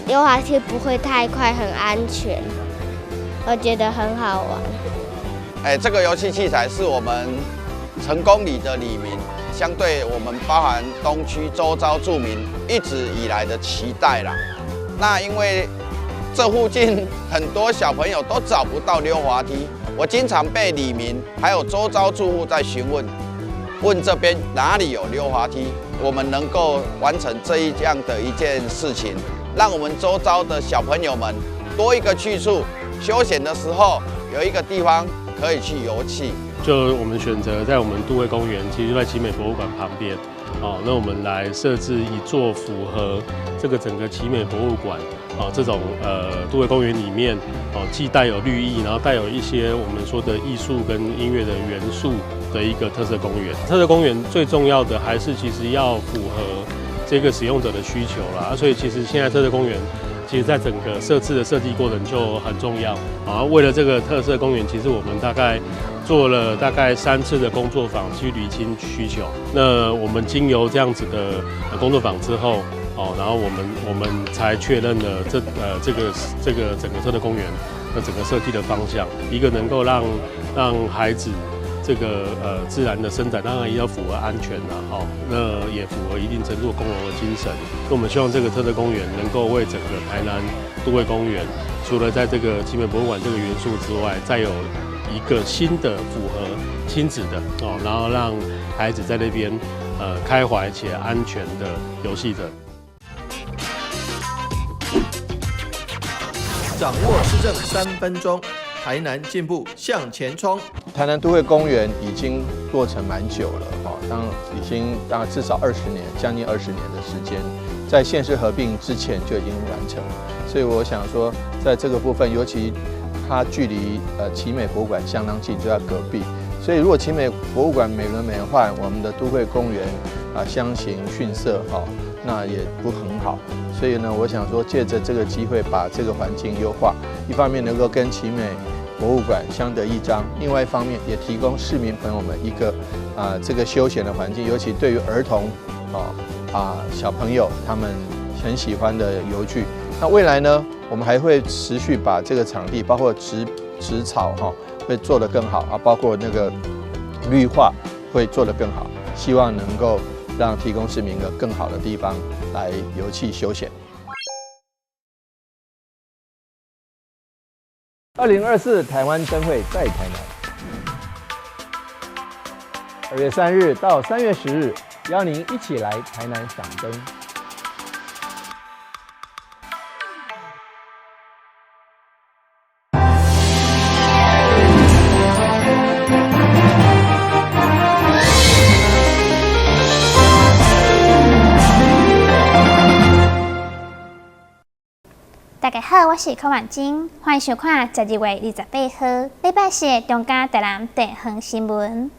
溜滑梯不会太快，很安全，我觉得很好玩。这个游戏器材是我们成功里的里民，相对我们包含东区周遭住民一直以来的期待啦。那因为这附近很多小朋友都找不到溜滑梯，我经常被里民还有周遭住户在询问这边哪里有溜滑梯，我们能够完成这样的一件事情，让我们周遭的小朋友们多一个去处，休闲的时候有一个地方可以去游憩。就我们选择在我们都会公园，其实就在奇美博物馆旁边。那我们来设置一座符合这个整个奇美博物馆这种都会公园里面既带有绿意，然后带有一些我们说的艺术跟音乐的元素的一个特色公园。特色公园最重要的还是其实要符合这个使用者的需求啦，所以其实现在特色公园其实在整个设置的设计过程就很重要为了这个特色公园，其实我们大概做了大概3次的工作坊去厘清需求。那我们经由这样子的工作坊之后，然后我们才确认了这个整个特色公园的整个设计的方向，一个能够让孩子这个自然的伸展，当然也要符合安全啦，那也符合一定程度共融的精神。那我们希望这个特色公园能够为整个台南都会公园，除了在这个奇美博物馆这个元素之外，再有一个新的符合亲子的然后让孩子在那边开怀且安全的游戏的。掌握施政3分钟，台南进步向前冲。台南都会公园已经落成蛮久了已经至少20年，将近20年的时间，在县市合并之前就已经完成。所以我想说，在这个部分，尤其它距离奇美博物馆相当近，就在隔壁。所以如果奇美博物馆美轮美奂，我们的都会公园相形逊色那也不很好。所以呢，我想说，借着这个机会把这个环境优化，一方面能够跟奇美博物馆相得益彰，另外一方面也提供市民朋友们一个这个休闲的环境，尤其对于儿童小朋友他们很喜欢的游具。那未来呢，我们还会持续把这个场地，包括植草会做得更好包括那个绿化会做得更好，希望能够让提供市民一个更好的地方来游憩休闲。2024台湾灯会在台南，2月3日到3月10日，邀您一起来台南赏灯。大家好，我是柯婉晶，欢迎收看12月28号礼拜四的中嘉台南地方新闻。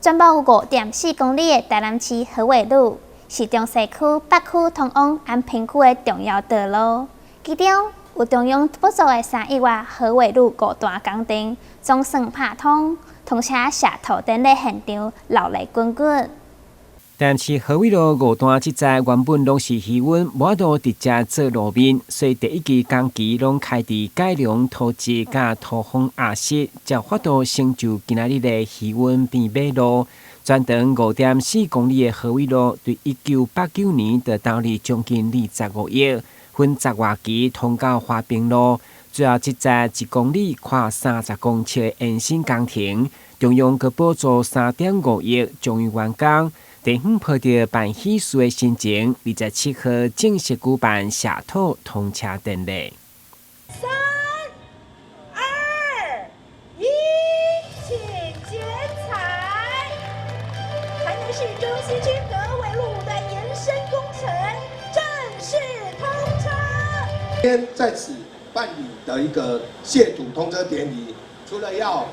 全部有5.4公里的台南市河尾路，是中西区、北区通往安平区的重要道路。其中有中央补助的3亿外河尾路5段工程总算拍通，通车下土电的现场热闹滚滚。但是河尾路5段这载原本拢是渔翁，无法度直接做路面，所以第一期工期拢开伫改良土质甲土方压实，才法度成就今仔日的渔翁边马路。全长5.4公里的河尾路，对1989年就投入将近25亿，分10外期通到花平路。最后这载1公里跨30公尺的延伸工程，中央阁补助3.5亿，终于完工。地方抱着办喜事的心情，27号正式举办下土通车典礼。3、2、1，请剪彩！台南市中西区河尾路5段延伸工程正式通车。今天在此办理的一个谢土通车典礼，除了要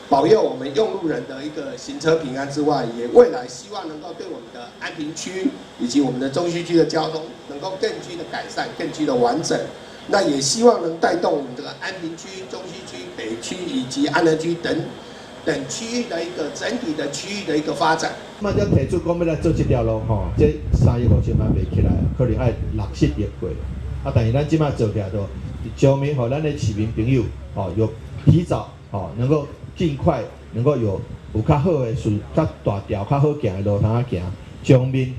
保佑我们用路人的一个行车平安之外，也未来希望能够对我们的安平区以及我们的中西区的交通能够更具的改善，更具的完整。那也希望能带动我们这个安平区、中西区、北区以及安南区等区域的一个整体的区域的一个发展。那么，要提出讲要来做这条路这3亿5千万卖起来，可能要60亿过。但是咱即摆做起来都上面互咱的市民朋友有提早能够尽快能够有较好的较大条、较好行的路通行，上面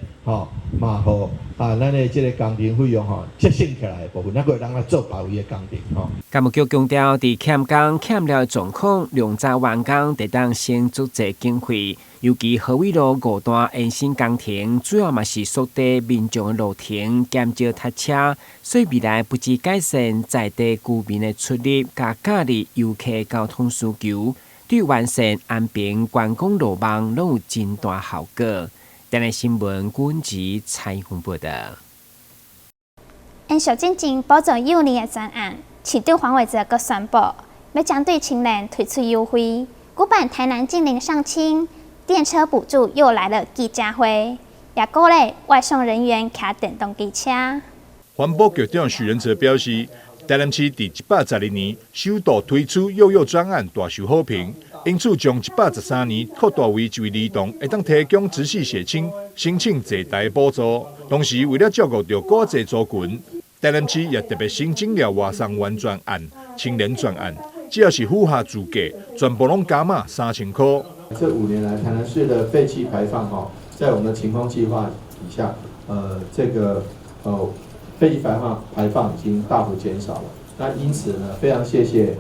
嘛互咱的这个工程费用节省起来的部分，咱个人来做别位的工程干部局强调，伫欠工欠料的状况，量早完工得当先组织经费。尤其河尾路5段延伸工程，主要嘛是缩短民众的路程，减少塞车，所以未来不止改善在地居民的出入，加假日游客交通需求，对完善安平观光路网拢有真大效果。台南新闻阮吉采访报道。因小进前补助幼年的专案，市长黄伟哲佮宣布，要针对青年推出优惠，举办台南近邻上清电车补助又来了记者会，也鼓励外送人员骑电动机车。环保局长许仁哲表示，台南市第112年首度推出幼幼专案，大受好评。因此，将113年扩大为一位儿童，会当提供直系血亲申请坐台补助。同时，为了照顾到寡济族群，台南市也特别新增了外送员专案、青年专案，只要是符合资格，全部拢加码3000块。这5年来，台南市的废气排放在我们的晴空计划底下，这个废气排放已经大幅减少了。那因此呢，非常谢谢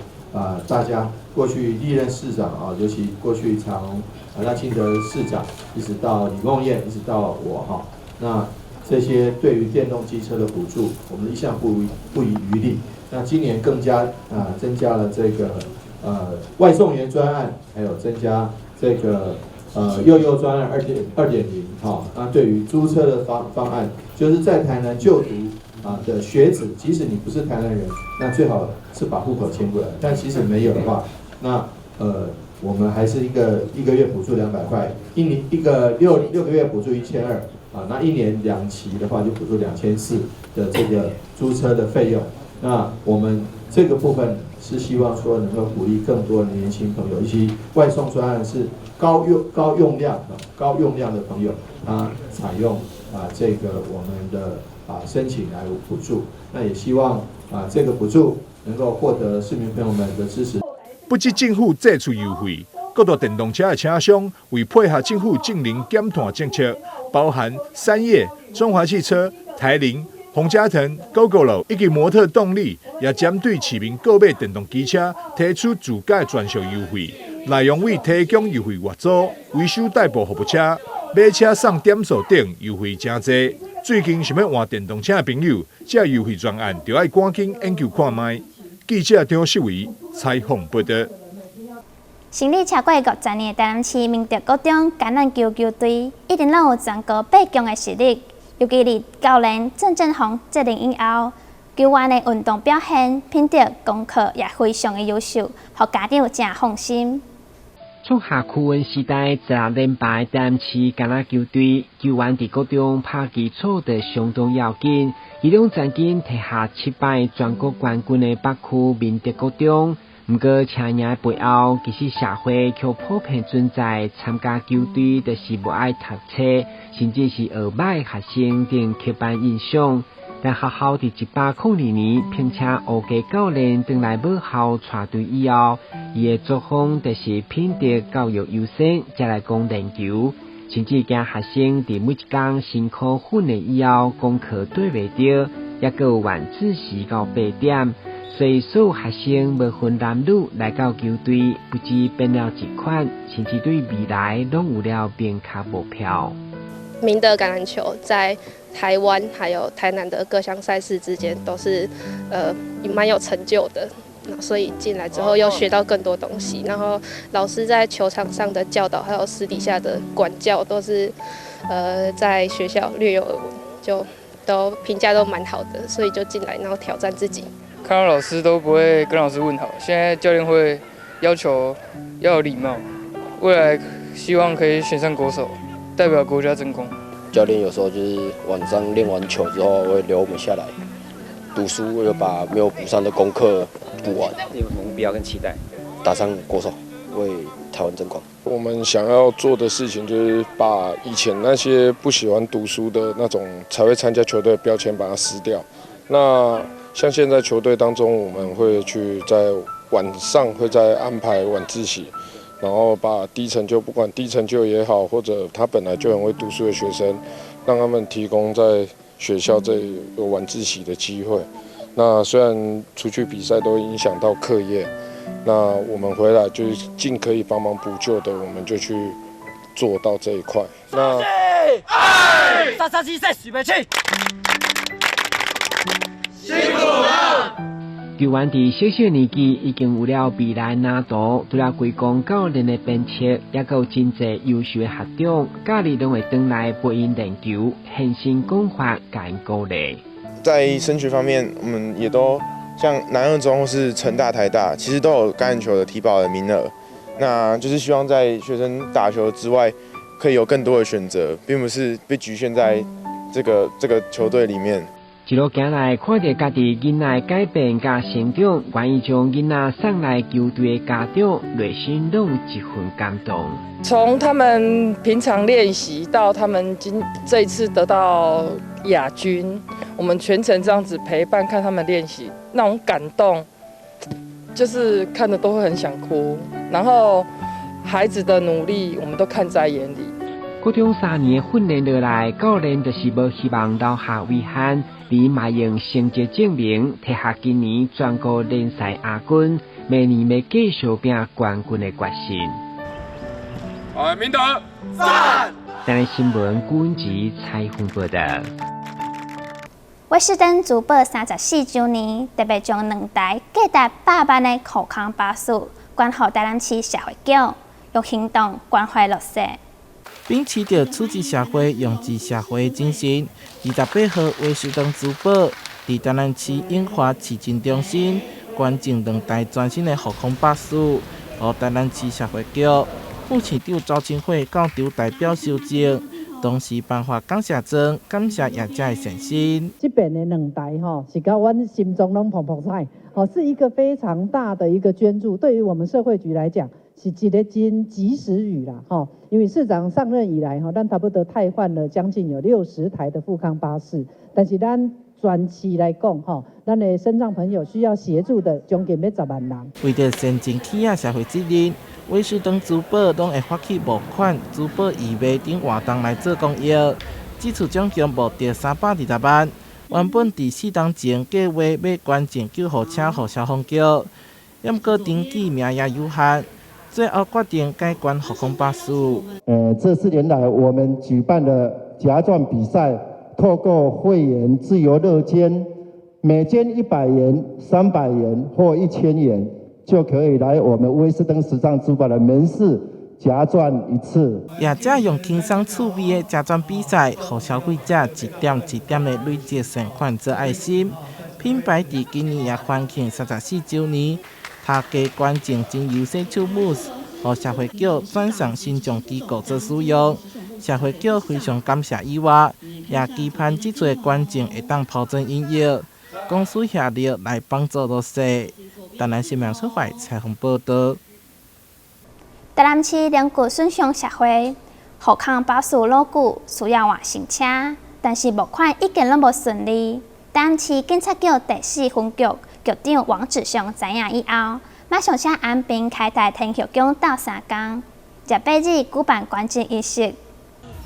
大家过去历任市长尤其过去从赖清德市长，一直到李梦燕，一直到我那这些对于电动机车的补助，我们一向不遗余力。那今年更加增加了这个外送员专案，还有增加这个幼幼专案2.0那对于租车的方案，就是在台南就读的学子，即使你不是台南人，那最好是把户口迁过来。但其实没有的话，那我们还是一个月补助200块，一个6个月补助1200那一年2期的话就补助2400的这个租车的费用。那我们这个部分是希望说能够鼓励更多的年轻朋友，以及外送专案是高用量的朋友，他采用这个我们的申请来补助。那也希望这个补助能够获得市民朋友们的支持。不止政府祭出优惠，各大电动车的车商为配合政府近邻减碳政策，包含3叶、中华汽车、台铃、洪家腾、GoGoLo 以及摩特动力，也针对市民购买电动机车提出自家专属优惠，内容为提供优惠月租、维修代步服务车、买车送点数等优惠真多。最近想要换电动车的朋友，这优惠专案就要赶紧研究看卖。记者张世伟采访报道。成立超过50年的台南市明德国中橄榄球球队，一定拢有全国8强的实力。尤其是教练郑振宏接任以后，球员的运动表现、品德、功课也非常的优秀，让家长真放心。创下酷温时代16连败台南市橄榄球队，球员伫国中拍基础得相当要紧，伊拢曾经拿下7摆全国冠军的北区明德国中。不过，车赢背后，其实社会却普遍存在参加球队就是不爱读册，甚至是学歹学生等刻板印象。但学校伫1802年聘请学家教练回来母校带队以后，伊的作风就是品德教育优先，才来讲练球。甚至惊学生伫每一天辛苦训练以后，功课对袂着，也有晚自习到8点。所以，所有学生无分男女来到球队，不止变了一款，甚至对未来拢有了明确目标。明德橄榄球在台湾还有台南的各项赛事之间都是蛮有成就的，所以进来之后又学到更多东西。然后老师在球场上的教导，还有私底下的管教，都是在学校略有耳闻，就都评价都蛮好的，所以就进来然后挑战自己。看到老师都不会跟老师问好，现在教练会要求要有礼貌，未来希望可以选上国手，代表国家争光。教练有时候就是晚上练完球之后会留我们下来读书，又把没有补上的功课补完。有什么目标跟期待？打上国手，为台湾争光。我们想要做的事情就是把以前那些不喜欢读书的那种才会参加球队的标签把它撕掉。那像现在球队当中，我们会去在晚上会再安排晚自习，然后把低成就，不管低成就也好，或者他本来就很会读书的学生，让他们提供在学校这有晚自习的机会。那虽然出去比赛都影响到课业，那我们回来就是尽可以帮忙补救的，我们就去做到这一块。那337赛许备起，辛苦了。球员伫小小年纪已经有了未来蓝图，除了规公教练的鞭策，也有真侪优秀的学长，假日拢会回来陪因练球，现身讲法，甲因鼓励。在升学方面，我们也都像南二中或是成大、台大，其实都有橄榄球的体保的名额。那就是希望在学生打球之外，可以有更多的选择，并不是被局限在这个球队里面。一路行来，看到家己囡仔改变甲成长，愿意将囡仔送来球队的家长，内心拢一份感动。从他们平常练习到他们这一次得到亚军，我们全程这样子陪伴看他们练习，那种感动，就是看着都会很想哭。然后孩子的努力，我们都看在眼里。高中3年的训练落来，教练就是无希望留下遗憾，你嘛用成绩证明，摕下今年全国联赛亚军，明年要继续拼冠军的决心。明德赞。台南新闻古文集采访报道。威士登主保34周年，特别将2台价值8万的口腔巴士捐予台南市社会局，用行动关怀弱势。秉持着出自社会、用之社会的精神，28号威士登主保伫台南市永华市政中心捐赠2台全新的护康巴士，予台南市社会局副市长周清惠到场代表收证，同时颁发感谢状，感谢业者的善心。这边的2台是甲阮心中拢澎澎彩，是一个非常大的一个捐助，对于我们社会局来讲。是一个真及时雨啦，因为市长上任以来，咱差不多汰换了将近有60台的富康巴士，但是咱全市来讲，咱的身障朋友需要协助的将近要10万人。为着善尽企业社会责任，威士登主保拢会发起募款、主保义卖等活动来做公益，这次总共募到320万。原本伫4天前计划要捐赠救护车予消防局，不过登记名也有限。最后决定改捐护康巴士。这4年来，我们举办的夹钻比赛，透过会员自由乐捐，每捐100元、300元或1000元，就可以来我们威士登时尚珠宝的门市夹钻1次。业者用轻松趣味的夹钻比赛，予消费者一点一点的累积善款做爱心。品牌伫今年也欢庆34周年。他加捐赠真优小手母，予社会局转送新创机构做使用。社会局非常感谢以外，也期盼这次捐赠会当抛砖引玉，公司协力来帮助弱势。台南新闻出会采访报道。台南市两具损伤社会，护康巴士老旧，需要换新车，但是募款已经拢无顺利。台南市警察局第4分局。局长王志雄知影以后，马上请安平开台天局长斗3天，18日举办捐赠仪式。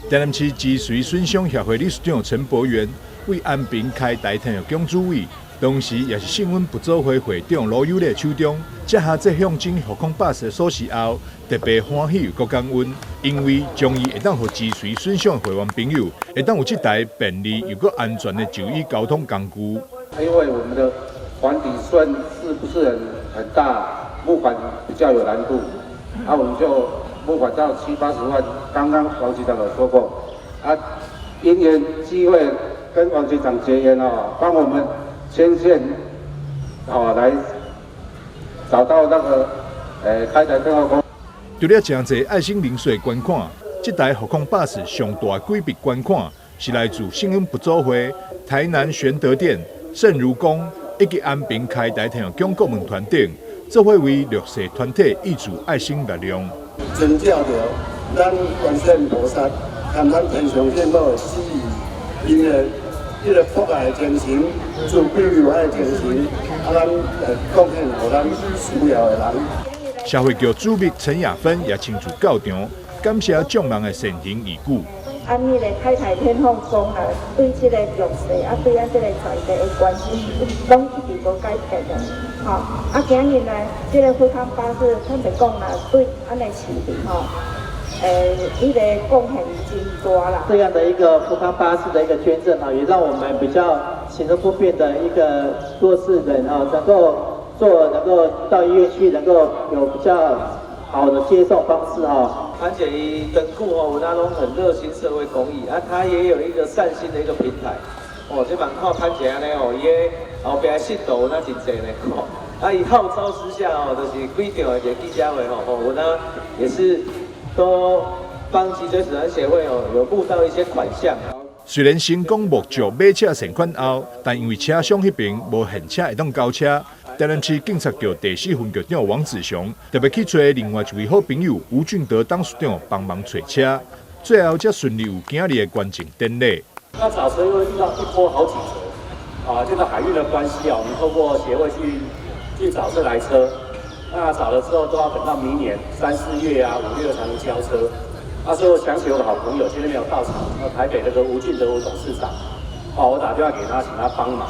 台南市脊髓损伤协会理事长陈博元为安平开台天局长主委，同时也是信运不组会会长罗友丽手中接下这象征护康巴士的锁匙后，特别欢喜又感恩，因为将伊会当予脊髓损伤的会员朋友，会当有这台便利又搁安全的就医交通工具。因为我们的管底顺是不是很大，募款比较有难度，我们就募款到70-80万。刚刚王局长有说过，因缘机会跟王局长结缘帮我们牵线，来找到那个开台电话公。除了真侪爱心零碎捐款，这台护康巴士上大几笔捐款是来自信运不组会、台南玄德店、圣如宫。以及安平开台天局长各门团等，做伙为弱势团体挹注爱心力量。真照着咱观世音菩萨，含咱天上见到的旨意，因的这个国家的精神、自卑有爱的精神，咱贡献给咱需要的人。社会局主秘陈雅芬也亲自到场，感谢众人的善行义举。按迄个太太天后讲啦，对这个弱势对咱这个在地的关心，拢一直无改变的。今日呢，这个富康巴士，坦白讲啦，对咱的市民迄个贡献真大啦。这样的一个富康巴士的一个捐赠也让我们比较行动不便的一个弱势人能够到医院去，能够有比较好的接送方式潘姐伊登库有那种很热心社会公益她也有一个善心的一个平台这蛮靠潘姐安尼伊个后边信徒有那真济呢伊号召之下就是规定的一个记者会我呢也是都帮脊椎损伤协会有募到一些款项。虽然成功募足买车善款后，但因为车厢迄边无现车会当交车。台南市警察局第4分局长王子雄特别去找另外一位好朋友吴俊德董事长帮忙找车，最后才顺利有今日的关键典礼。那找车又遇到一波好几折这个海运的关系我们透过协会去找这台车，那找了之后都要等到明年3、4月5月才能交车。那时候想起我的好朋友今天没有到场，台北那个吴俊德吴董事长我打电话给他，请他帮忙。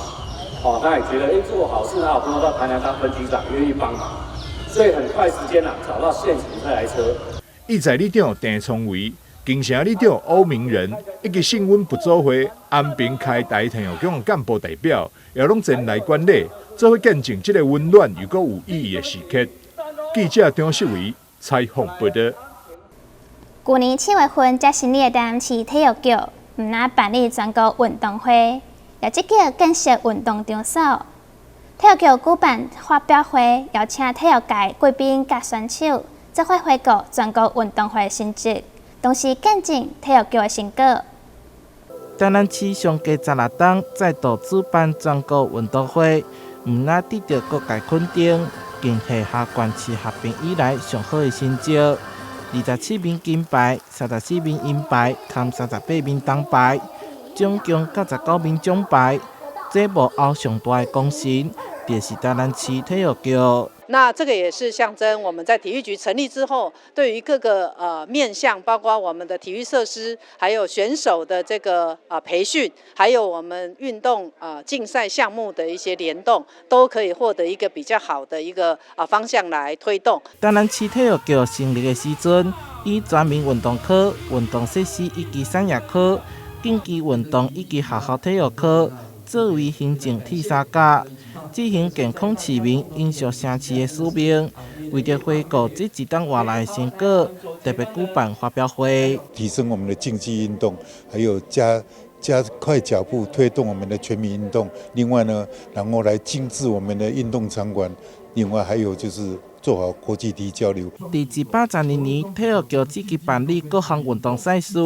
他也觉得做好事，他好朋友到台南当分局长，愿意帮忙，所以很快时间找到现成这台车。义在里长郑聪维、金城里长欧明仁以及新闻部组会安平开台体育局的干部代表，也拢前来观礼，做伙见证这个温暖又阁有意义的时刻。记者张世维采访报道。去年7月份，才成立的台南市体育局，毋但办理全国运动会。也积极建设运动场所，体育局举办发表会，邀请体育界贵宾甲选手，则会回顾全国运动会成绩，同时见证体育局的成果。台南市上届16档再度主办全国运动会，毋但得到各界肯定，更是下关市合并以来上好的成绩。27面金牌、34面银牌，含38面铜牌。总共99面奖牌，这幕后上大的功臣，就是台南市体育局。那这个也是象征我们在体育局成立之后，对于各个面向，包括我们的体育设施，还有选手的这个培训，还有我们运动竞赛项目的一些联动，都可以获得一个比较好的一个方向来推动。台南市体育局成立的时阵，以全民运动科、运动设施以及产业科。竞技运动以及学体育科作为行政替三甲，执行健康市民、饮食城市的使命。为了回顾这一档活来的成果，特别举办发表会，提升我们的竞技运动，还有加快脚步推动我们的全民运动。另外呢，然后来精致我们的运动场馆。另外还有就是做好国际体育交流。第132年，体育局积极办理各项运动赛事，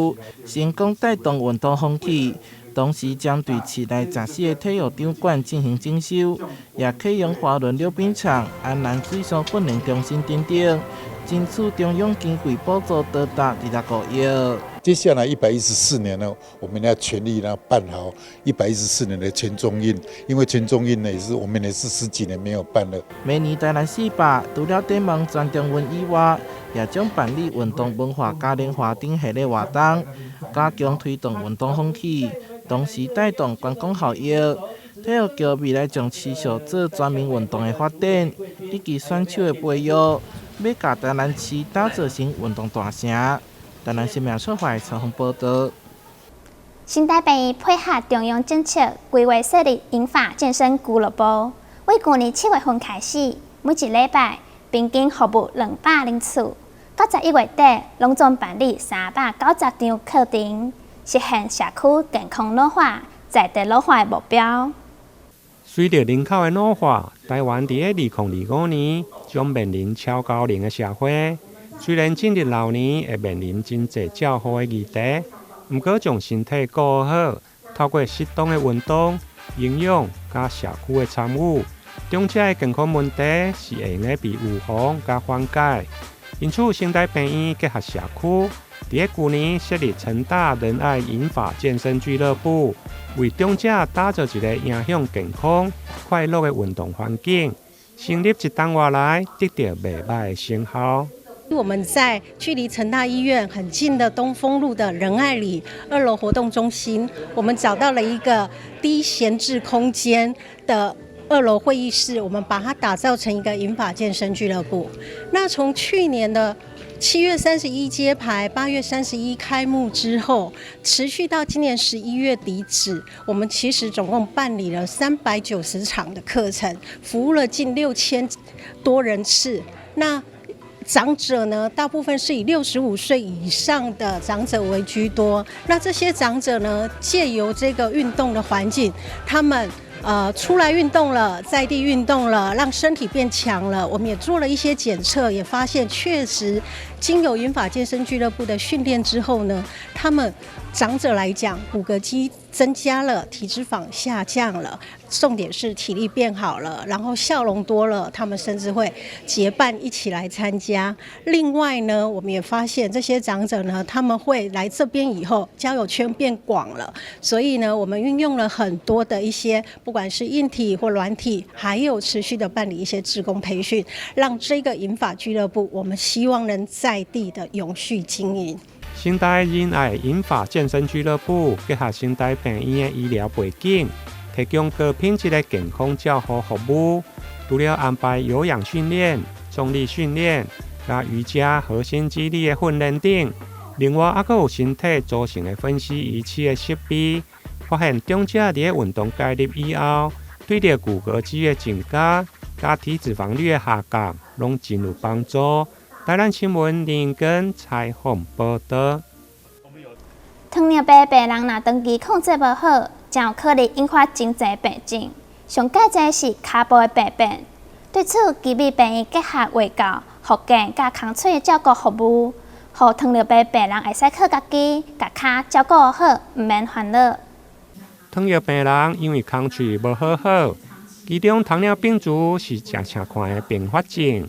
成功带动运动风气。同时，将对市内14个体育场馆进行整修，也启用花轮溜冰场、安南水上训练中心等等，争取中央经费补助多达26个亿。接下来114年呢，我们要全力办好114年的全中运，因为全中运呢我们也是10几年没有办了。每年台南市吧，除了展望全中运以外，也将办理运动文化嘉年华等系列活动，加强推动运动风气，同时带动观光效益。体育局未来将持续做全民运动的发展，以及选手的培育，要把台南市打造成运动大城。台南新闻社会采访报道。新台北配合中央政策，规划设立银发健身俱乐部。为去年7月份开始，每一礼拜平均服务200人次，到11月底，拢总办理390场课程，实现社区健康老化、在地老化的目标。随着人口的老化，台湾在2025年将面临超高龄的社会。虽然进入老年会面临真济较好的议题，不过将身体顾好，透过适当的运动、营养加社区的参与，中者的健康问题是会用来被预防加缓解。因此，新台病院结合社区，在去年设立成大仁爱银发健身俱乐部，为长者打造一个影响健康、快乐的运动环境。成立一档外来，得到袂歹的成效。我们在距离成大医院很近的东丰路的仁爱里2楼活动中心，我们找到了一个低闲置空间的2楼会议室，我们把它打造成一个银发健身俱乐部。那从去年的7月31揭牌，8月31开幕之后，持续到今年11月底止，我们其实总共办理了390场的课程，服务了近6000多人次。那长者呢，大部分是以65岁以上的长者为居多。那这些长者呢，借由这个运动的环境，他们出来运动了，在地运动了，让身体变强了。我们也做了一些检测，也发现确实经由银发健身俱乐部的训练之后呢，他们长者来讲，骨骼肌增加了，体脂肪下降了，重点是体力变好了，然后笑容多了，他们甚至会结伴一起来参加。另外呢，我们也发现这些长者呢，他们会来这边以后，交友圈变广了，所以呢，我们运用了很多的一些，不管是硬体或软体，还有持续的办理一些志工培训，让这个银发俱乐部，我们希望能在地的永续经营。成大仁爱银发健身俱乐部结合成大病院的医疗背景，提供高品质的健康照护服务。除了安排有氧训练、重力训练、加瑜伽、核心肌力的训练等，另外还有身体组成的分析仪器的设备。发现长者在运动介入以后，对着骨骼肌的增加、加体脂肪率的下降，拢真有帮助。台南新闻林根采访报道。糖尿病病人若长期控制无好，将有可能引发真侪病症。上介济是骹部的病变。对此，基美病院结合卫教、复健甲空嘴的照顾服务，互糖尿病病人会使靠家己，甲骹照顾好，毋免烦恼。糖尿病人因为空嘴无好好，其中糖尿病足是常常看的并发症。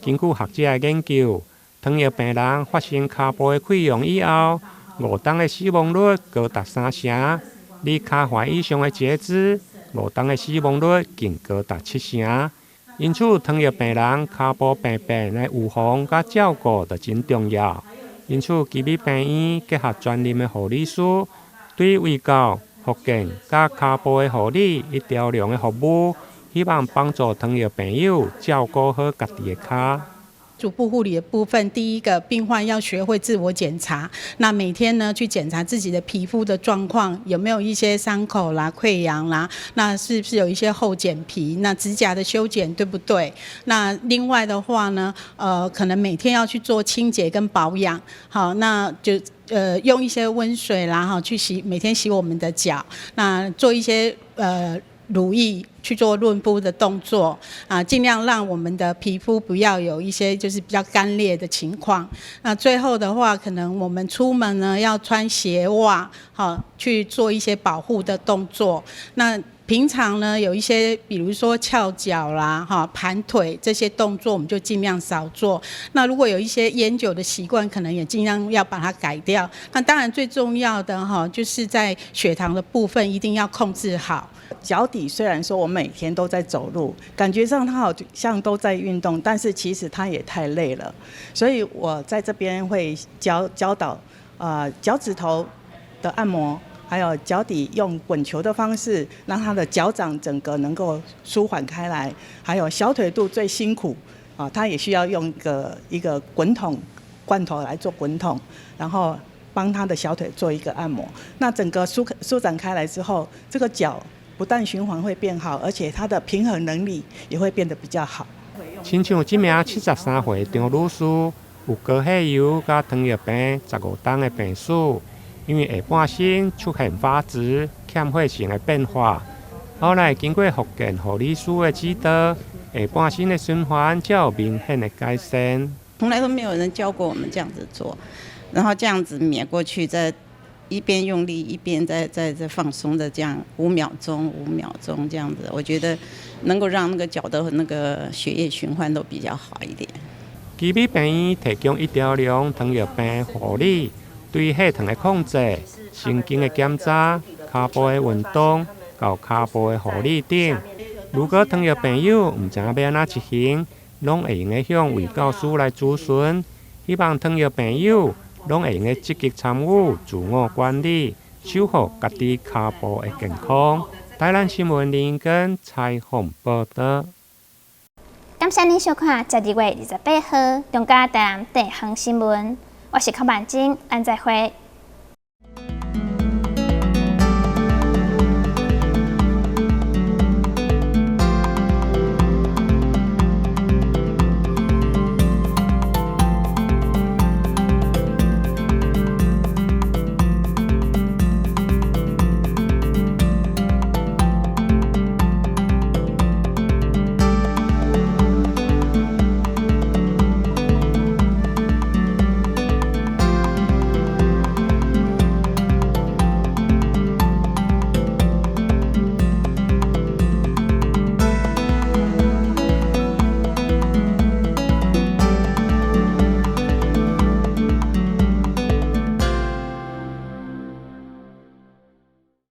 根据学者的研究，糖尿病人发生骹部的溃疡以后，5天的死亡率高达3成；你骹踝以上的截肢，5天的死亡率更高達7成。因此，糖尿病人骹部病变的預防甲照顧就真重要。因此，基美病院結合專任的護理師，對衛教、復健甲骹部的護理一條龍的服務，希望幫助糖尿病友照顧好家己的骹。足部护理的部分，第一个病患要学会自我检查，那每天呢去检查自己的皮肤的状况，有没有一些伤口啦、溃疡啦，那是不是有一些后剪皮，那指甲的修剪对不对？那另外的话呢，可能每天要去做清洁跟保养，好，那就用一些温水啦，哈，去洗，每天洗我们的脚，那做一些乳液去做润肤的动作啊，尽量让我们的皮肤不要有一些就是比较干裂的情况。那最后的话，可能我们出门呢要穿鞋袜，好去做一些保护的动作。那平常呢有一些，比如说翘脚啦、盘腿这些动作，我们就尽量少做。那如果有一些烟酒的习惯，可能也尽量要把它改掉。那当然最重要的就是在血糖的部分一定要控制好。脚底虽然说我每天都在走路，感觉上他好像都在运动，但是其实他也太累了，所以我在这边会教导脚趾头的按摩，还有脚底用滚球的方式，让他的脚掌整个能够舒缓开来，还有小腿肚最辛苦他也需要用一个滚筒罐头来做滚筒，然后帮他的小腿做一个按摩，那整个舒展开来之后，这个脚不但循环会变好，而且它的平衡能力也会变得比较好。亲像这名73岁张女士，有高血油甲糖尿病15天的病史，因为下半身出现发紫、欠血性的变化，后来经过复健护理师的指导，下半身的循环才有明显的改善。从来都没有人教过我们这样子做，然后这样子碾过去，再一边用力一边再放松的这样5秒钟这样子，我觉得能够让那个脚的那个血液循环都比较好一点。基美病院提供一条龙糖尿病护理、对血糖的控制、神经的检查、骹部的运动、到骹部的护理等。如果糖尿朋友唔知影要安怎执行，拢会用向卫教师来咨询。希望糖尿朋友拢会用积极参与自我管理，守护家己骹部的健康。台南新闻林根采访报道。感谢您收看12月28号中嘉台南地方新闻，我是柯万金，咱再会。